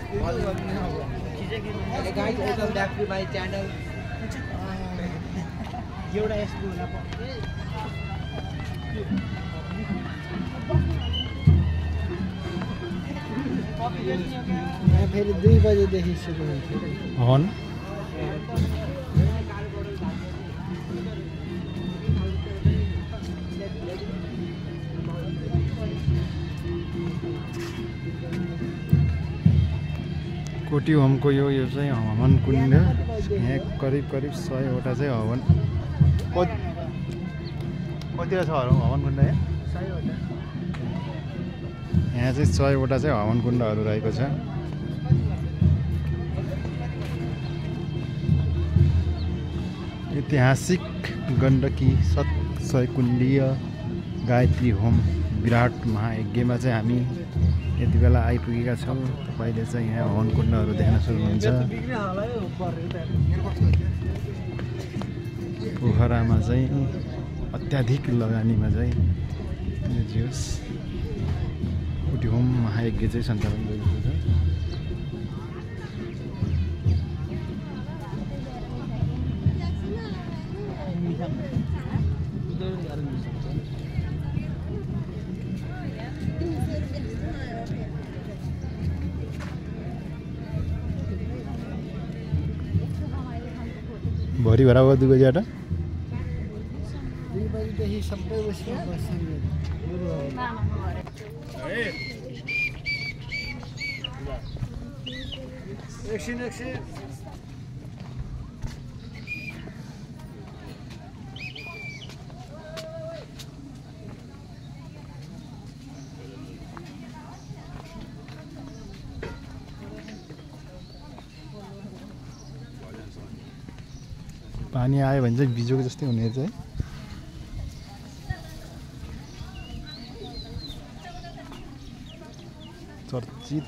Hey guys, welcome back to my channel. एउटा यस्तो होला फेरि 2 बजेदेखि सुरु हुन्छ हन कोटी होमको यो चाहिँ हवन कुण्ड यहाँ करिब 100 वटा चाहिँ हवन कतिवटा छ हवन कुण्ड यहाँ चाहिँ 100 वटा चाहिँ हवन कुण्डहरू रहेको छ। ऐतिहासिक गण्डकी सतसयकुण्डीय गायत्री होम विराट महायज्ञमा चाहिँ हामी यति बेला आइपुगेका छौँ। तपाईँले चाहिँ यहाँ हवन कुण्डहरू देख्न सक्नुहुन्छ। पोखरामा चाहिँ अत्याधिक लगानीमा चाहिँ कोटी होम महायज्ञ चाहिँ सञ्चालन गरिएको छ। भरि भरावा 2 बजेबाट 2 बजेदेखि सबै बस्नु एकछिन पानी आयो भने चाहिँ बिजोको जस्तै हुने चाहिँ चर्चित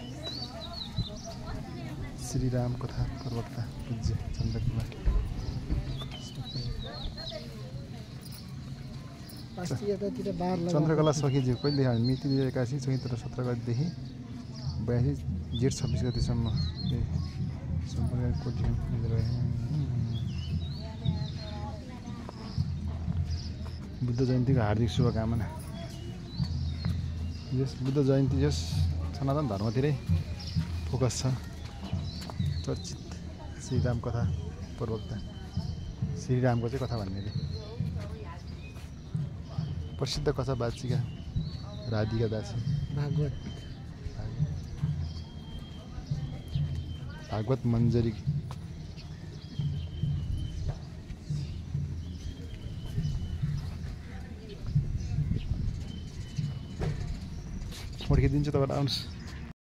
श्रीराम कथा प्रवक्ता पूज्य चन्द्रकला सखीज्यू कहिले मिति 81 चैत्र 17 गतेदेखि 82 जेठ 26 गतेसम्म सम्पूर्ण कोटी बुद्ध जयन्तीको हार्दिक शुभकामना। यस बुद्ध जयन्ती यस सनातन धर्मतिरै फोकस छ। चर्चित श्रीराम कथा प्रवक्ता श्रीरामको चाहिँ कथा भन्ने रे प्रसिद्ध कथा वाचिका राधिका दासी भागवत मञ्जरी दिन्छु तपाईँलाई आउनुहोस्।